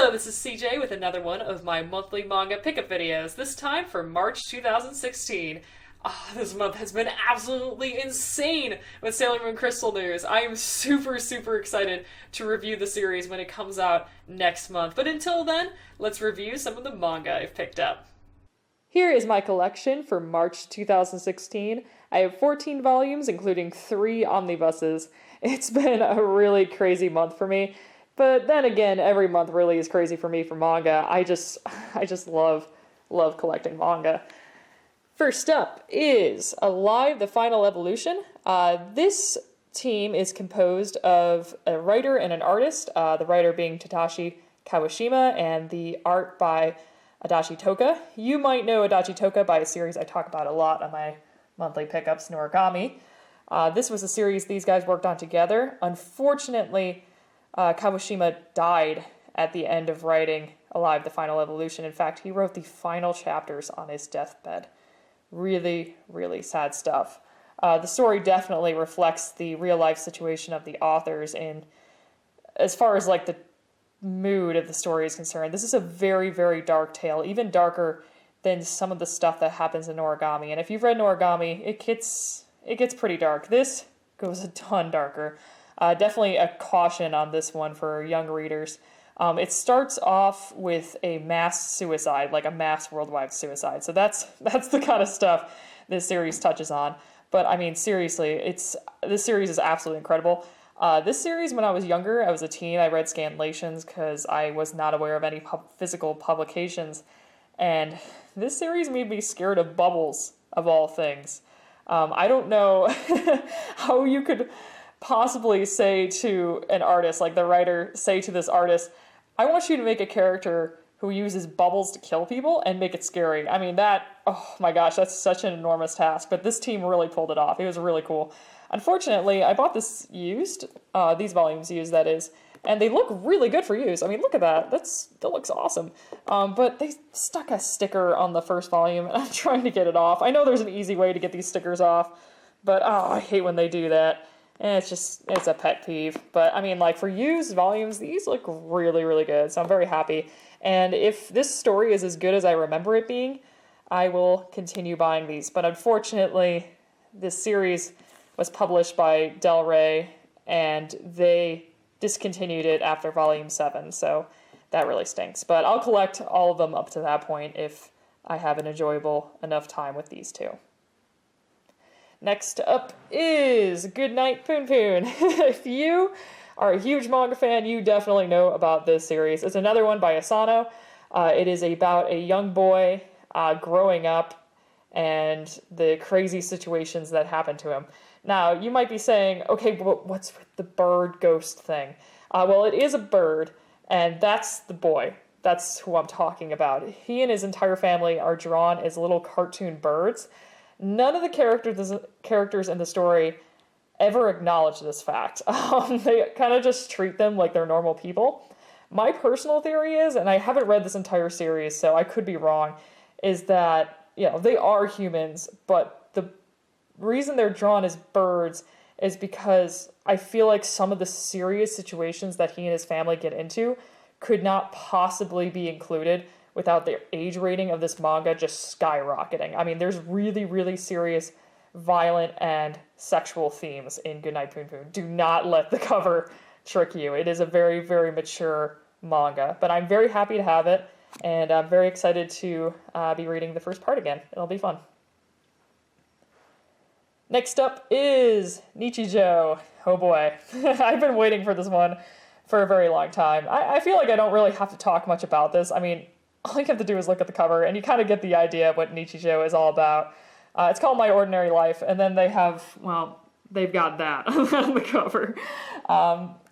Hello, this is CJ with another one of my monthly manga pickup videos, this time for March 2016. This month has been absolutely insane with Sailor Moon Crystal news. I am super excited to review the series when it comes out next month. But until then, let's review some of the manga I've picked up. Here is my collection for March 2016. I have 14 volumes, including 3 omnibuses. It's been a really crazy month for me. But then again, every month really is crazy for me for manga. I just love collecting manga. First up is Alive, the Final Evolution. This team is composed of a writer and an artist, the writer being Tadashi Kawashima, and the art by Adachi Toka. You might know Adachi Toka by a series I talk about a lot on my monthly pickups, Noragami. This was a series these guys worked on together. Unfortunately, Kawashima died at the end of writing Alive, the Final Evolution. In fact, he wrote the final chapters on his deathbed. Really sad stuff. The story definitely reflects the real-life situation of the authors in, as far as like the mood of the story is concerned. This is a very dark tale, even darker than some of the stuff that happens in Noragami. And if you've read Noragami, it gets pretty dark. This goes a ton darker. Definitely a caution on this one for young readers. It starts off with a mass suicide, like a mass worldwide suicide. So that's the kind of stuff this series touches on. But I mean, seriously, this series is absolutely incredible. This series, when I was younger, I was a teen, I read scanlations because I was not aware of any physical publications. And this series made me scared of bubbles, of all things. I don't know how you could possibly say to an artist, like the writer say to this artist, I want you to make a character who uses bubbles to kill people and make it scary. I mean, oh my gosh, that's such an enormous task, but this team really pulled it off. It was really cool. Unfortunately, I bought this used, these volumes used, that is, and they look really good for use. I mean, look at that. That looks awesome. But they stuck a sticker on the first volume, and I'm trying to get it off. I know there's an easy way to get these stickers off, but I hate when they do that. And it's a pet peeve. But I mean, like for used volumes, these look really good. So I'm very happy. And if this story is as good as I remember it being, I will continue buying these. But unfortunately, this series was published by Del Rey, and they discontinued it after volume 7. So that really stinks. But I'll collect all of them up to that point if I have an enjoyable enough time with these two. Next up is Goodnight Poon Poon. If you are a huge manga fan, you definitely know about this series. It's another one by Asano. It is about a young boy growing up and the crazy situations that happen to him. Now, you might be saying, okay, but what's with the bird ghost thing? Well, it is a bird, and that's the boy. That's who I'm talking about. He and his entire family are drawn as little cartoon birds. None of the characters in the story ever acknowledge this fact. They kind of just treat them like they're normal people. My personal theory is, and I haven't read this entire series, so I could be wrong, is that, they are humans, but the reason they're drawn as birds is because I feel like some of the serious situations that he and his family get into could not possibly be included without the age rating of this manga just skyrocketing. I mean, there's really serious, violent, and sexual themes in Goodnight Poon Poon. Do not let the cover trick you. It is a very mature manga, but I'm very happy to have it, and I'm very excited to be reading the first part again. It'll be fun. Next up is Nichijou. Oh boy, I've been waiting for this one for a very long time. I feel like I don't really have to talk much about this. I mean, all you have to do is look at the cover, and you kind of get the idea of what Nichijou is all about. It's called My Ordinary Life, and then they've got that on the cover.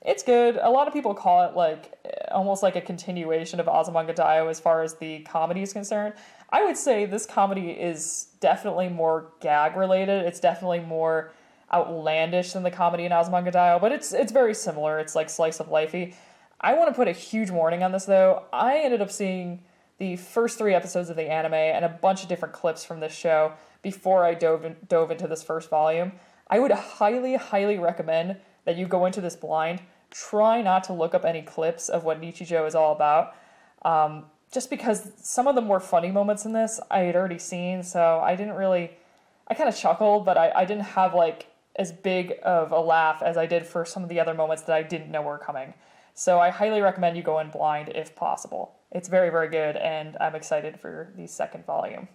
It's good. A lot of people call it almost like a continuation of Azumanga Daioh as far as the comedy is concerned. I would say this comedy is definitely more gag-related. It's definitely more outlandish than the comedy in Azumanga Daioh, but it's very similar. It's like slice of lifey. I want to put a huge warning on this, though. I ended up seeing the first 3 episodes of the anime and a bunch of different clips from this show before I dove into this first volume. I would highly recommend that you go into this blind. Try not to look up any clips of what Nichijou is all about. just because some of the more funny moments in this I had already seen, so I kind of chuckled, but I didn't have like as big of a laugh as I did for some of the other moments that I didn't know were coming. So I highly recommend you go in blind if possible. It's very, very good, and I'm excited for the second volume.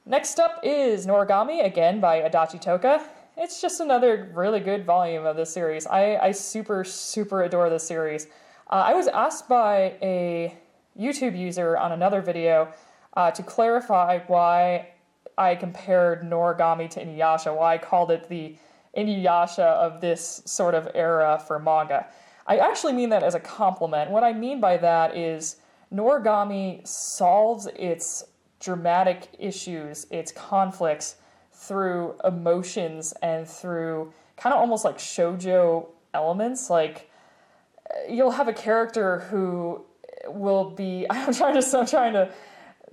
Next up is Noragami, again by Adachi Toka. It's just another really good volume of this series. I super, super adore this series. I was asked by a YouTube user on another video to clarify why I compared Noragami to Inuyasha, why I called it the Inuyasha of this sort of era for manga. I actually mean that as a compliment. What I mean by that is Noragami solves its dramatic issues, its conflicts, through emotions and through kind of almost like shojo elements. Like, you'll have a character who will be, I'm trying to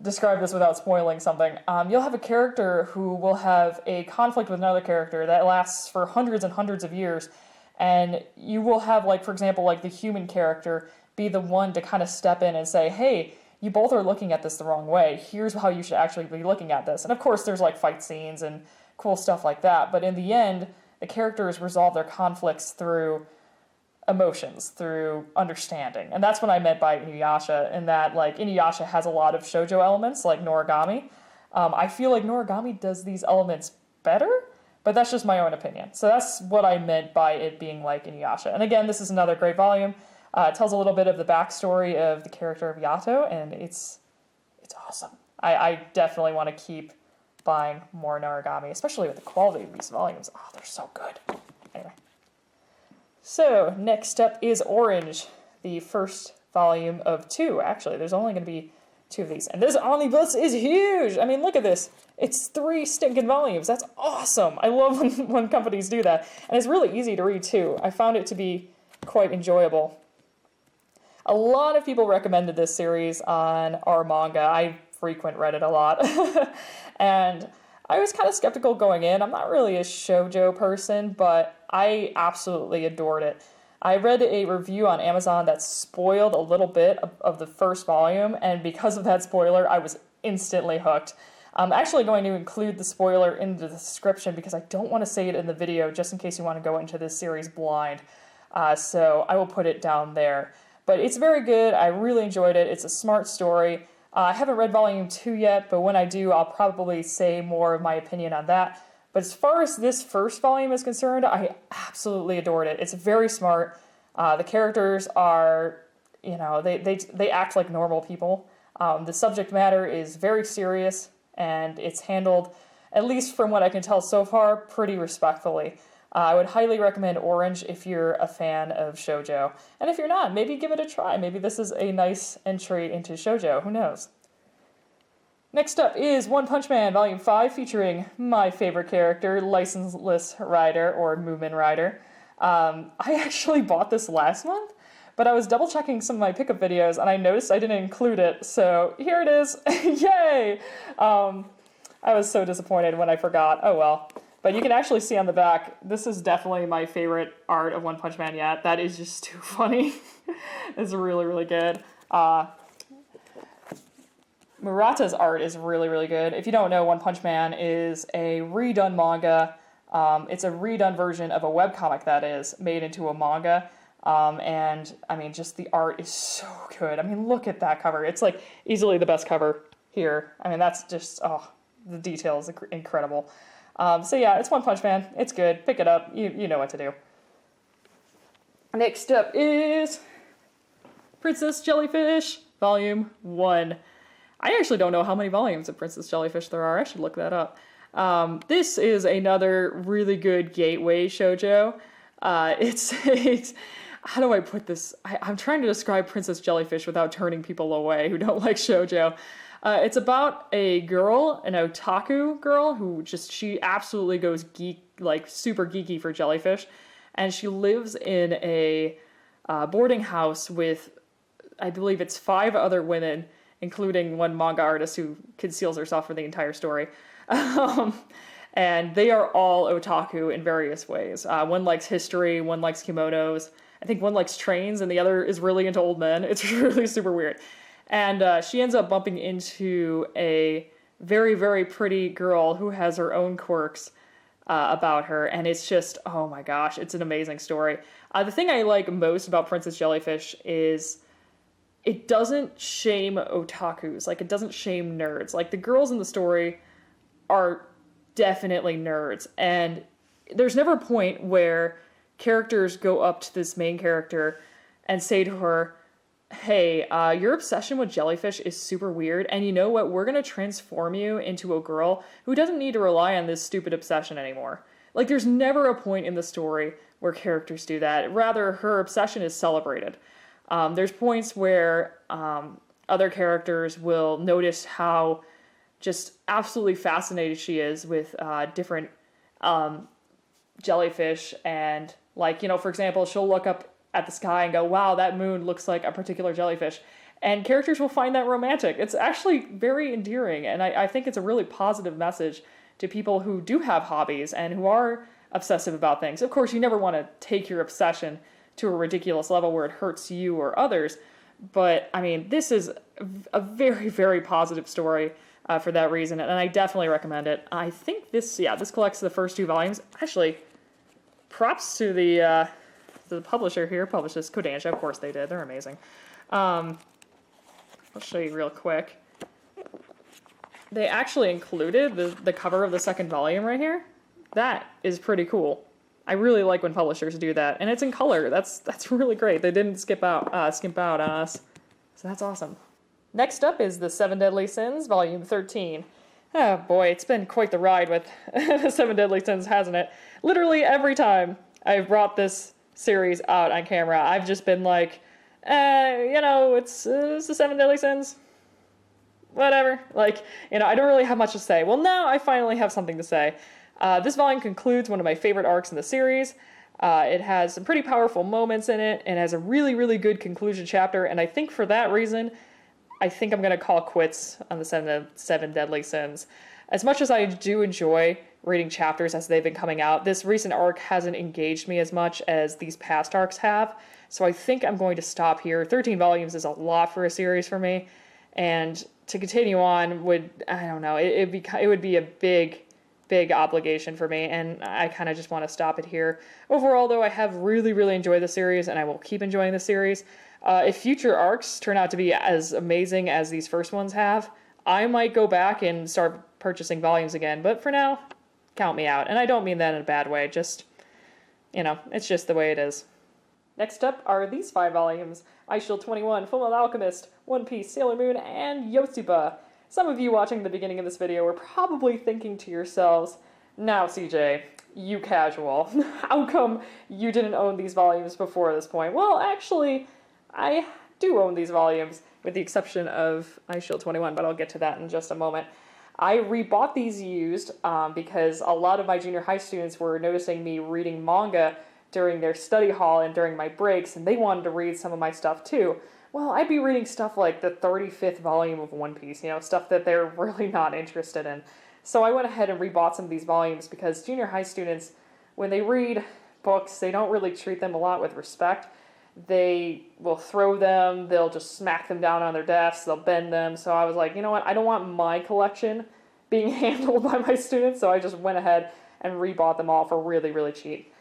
describe this without spoiling something. You'll have a character who will have a conflict with another character that lasts for hundreds and hundreds of years, and you will have, like, for example, like the human character be the one to kind of step in and say, hey, you both are looking at this the wrong way. Here's how you should actually be looking at this. And of course, there's like fight scenes and cool stuff like that. But in the end, the characters resolve their conflicts through emotions, through understanding. And that's what I meant by Inuyasha, in that like Inuyasha has a lot of shoujo elements like Noragami. I feel like Noragami does these elements better, but that's just my own opinion. So that's what I meant by it being like Inuyasha. And again, this is another great volume. It tells a little bit of the backstory of the character of Yato, and it's awesome. I definitely want to keep buying more Noragami, especially with the quality of these volumes. Oh, they're so good. Anyway. So, next up is Orange, the first volume of 2. Actually, there's only going to be 2 of these. And this omnibus is huge! I mean, look at this. It's 3 stinking volumes. That's awesome! I love when companies do that. And it's really easy to read, too. I found it to be quite enjoyable. A lot of people recommended this series on our Manga. I frequent Reddit a lot. And I was kind of skeptical going in. I'm not really a shoujo person, but I absolutely adored it. I read a review on Amazon that spoiled a little bit of the first volume, and because of that spoiler, I was instantly hooked. I'm actually going to include the spoiler in the description because I don't want to say it in the video just in case you want to go into this series blind. So I will put it down there. But it's very good. I really enjoyed it. It's a smart story. I haven't read volume 2 yet, but when I do, I'll probably say more of my opinion on that. But as far as this first volume is concerned, I absolutely adored it. It's very smart. The characters are, they act like normal people. The subject matter is very serious, and it's handled, at least from what I can tell so far, pretty respectfully. I would highly recommend Orange if you're a fan of shoujo. And if you're not, maybe give it a try. Maybe this is a nice entry into shoujo. Who knows? Next up is One Punch Man, Volume 5, featuring my favorite character, Licenseless Rider, or Moomin Rider. I actually bought this last month, but I was double-checking some of my pickup videos, and I noticed I didn't include it, so here it is. Yay! I was so disappointed when I forgot. Oh well. But you can actually see on the back, this is definitely my favorite art of One Punch Man yet. That is just too funny. It's really, really good. Murata's art is really, really good. If you don't know, One Punch Man is a redone manga. It's a redone version of a webcomic that is made into a manga. And, I mean, just the art is so good. I mean, look at that cover. It's, like, easily the best cover here. I mean, that's just, the detail is incredible. So yeah, it's One Punch Man. It's good. Pick it up. You know what to do. Next up is Princess Jellyfish, Volume 1. I actually don't know how many volumes of Princess Jellyfish there are. I should look that up. This is another really good gateway shoujo. It's how do I put this? I'm trying to describe Princess Jellyfish without turning people away who don't like shoujo. It's about a girl, an otaku girl, who she absolutely goes geek, like super geeky for jellyfish, and she lives in a boarding house with, I believe it's 5 other women, including one manga artist who conceals herself for the entire story. And they are all otaku in various ways. One likes history, one likes kimonos, I think one likes trains and the other is really into old men. It's really super weird. And she ends up bumping into a very, very pretty girl who has her own quirks about her. And it's just, oh my gosh, it's an amazing story. The thing I like most about Princess Jellyfish is it doesn't shame otakus. Like, it doesn't shame nerds. Like, the girls in the story are definitely nerds. And there's never a point where characters go up to this main character and say to her, hey, your obsession with jellyfish is super weird, and you know what? We're going to transform you into a girl who doesn't need to rely on this stupid obsession anymore. Like, there's never a point in the story where characters do that. Rather, her obsession is celebrated. There's points where other characters will notice how just absolutely fascinated she is with different jellyfish, and, like, you know, for example, she'll look up at the sky and go, wow, that moon looks like a particular jellyfish. And characters will find that romantic. It's actually very endearing, and I think it's a really positive message to people who do have hobbies and who are obsessive about things. Of course, you never want to take your obsession to a ridiculous level where it hurts you or others, but, I mean, this is a very, very positive story for that reason, and I definitely recommend it. I think this collects the first 2 volumes. Actually, props to the publisher here, published this, Kodansha, of course they did, they're amazing. I'll show you real quick. They actually included the cover of the second volume right here. That is pretty cool. I really like when publishers do that, and it's in color. That's really great. They didn't skimp out on us, so that's awesome. Next up is the 7 Deadly Sins, Volume 13. Oh boy, it's been quite the ride with the 7 Deadly Sins, hasn't it? Literally every time I've brought this series out on camera, I've just been like, you know, it's the 7 Deadly Sins. Whatever. Like, you know, I don't really have much to say. Well, now I finally have something to say. This volume concludes one of my favorite arcs in the series. It has some pretty powerful moments in it, and has a really, really good conclusion chapter, and I think for that reason, I think I'm going to call quits on the 7 Deadly Sins. As much as I do enjoy reading chapters as they've been coming out, this recent arc hasn't engaged me as much as these past arcs have, so I think I'm going to stop here. 13 volumes is a lot for a series for me, and to continue on would, I don't know, it would be a big obligation for me, and I kind of just want to stop it here. Overall, though, I have really, really enjoyed the series, and I will keep enjoying the series. If future arcs turn out to be as amazing as these first ones have, I might go back and start purchasing volumes again, but for now, count me out. And I don't mean that in a bad way, just, you know, it's just the way it is. Next up are these 5 volumes: Eyeshield 21, Fullmetal Alchemist, One Piece, Sailor Moon, and Yotsuba. Some of you watching the beginning of this video were probably thinking to yourselves, now CJ, you casual, how come you didn't own these volumes before this point? Well, actually, I do own these volumes, with the exception of Eyeshield 21, but I'll get to that in just a moment. I rebought these used because a lot of my junior high students were noticing me reading manga during their study hall and during my breaks, and they wanted to read some of my stuff too. Well, I'd be reading stuff like the 35th volume of One Piece, you know, stuff that they're really not interested in. So I went ahead and rebought some of these volumes because junior high students, when they read books, they don't really treat them a lot with respect. They will throw them, they'll just smack them down on their desks, they'll bend them. So I was like, you know what, I don't want my collection being handled by my students, so I just went ahead and rebought them all for really, really cheap.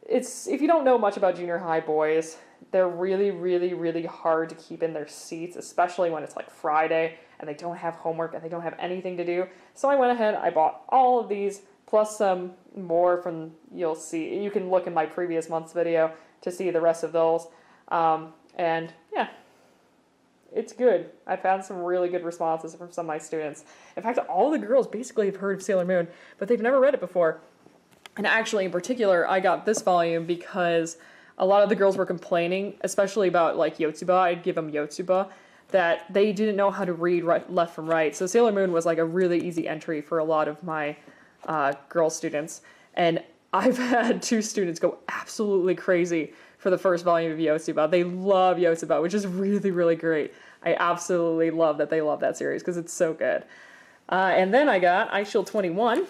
If you don't know much about junior high boys, they're really, really, really hard to keep in their seats, especially when it's like Friday and they don't have homework and they don't have anything to do. So I went ahead, I bought all of these, plus some more from, you'll see, you can look in my previous month's video to see the rest of those. And yeah, it's good. I've had some really good responses from some of my students. In fact, all the girls basically have heard of Sailor Moon, but they've never read it before. And actually, in particular, I got this volume because a lot of the girls were complaining, especially about like Yotsuba, I'd give them Yotsuba, that they didn't know how to read left from right. So Sailor Moon was like a really easy entry for a lot of my girl students. And I've had 2 students go absolutely crazy for the first volume of Yotsuba. They love Yotsuba, which is really, really great. I absolutely love that they love that series because it's so good. And then I got Eyeshield 21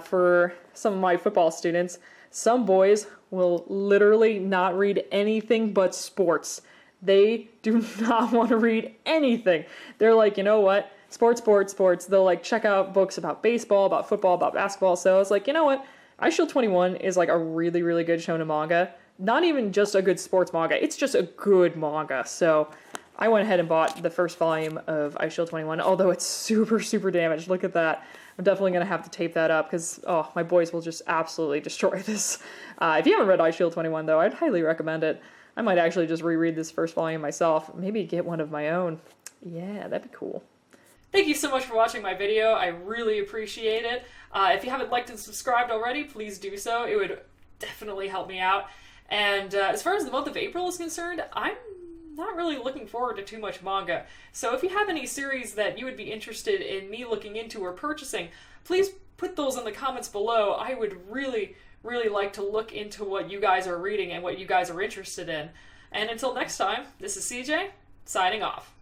for some of my football students. Some boys will literally not read anything but sports. They do not want to read anything. They're like, you know what? Sports. They'll like check out books about baseball, about football, about basketball. So I was like, you know what? iShield 21 is like a really, really good shonen manga. Not even just a good sports manga. It's just a good manga. So I went ahead and bought the first volume of iShield 21, although it's super, super damaged. Look at that. I'm definitely going to have to tape that up because, oh, my boys will just absolutely destroy this. If you haven't read iShield 21, though, I'd highly recommend it. I might actually just reread this first volume myself. Maybe get one of my own. Yeah, that'd be cool. Thank you so much for watching my video. I really appreciate it. If you haven't liked and subscribed already, please do so. It would definitely help me out. And as far as the month of April is concerned, I'm not really looking forward to too much manga. So if you have any series that you would be interested in me looking into or purchasing, please put those in the comments below. I would really, really like to look into what you guys are reading and what you guys are interested in. And until next time, this is CJ, signing off.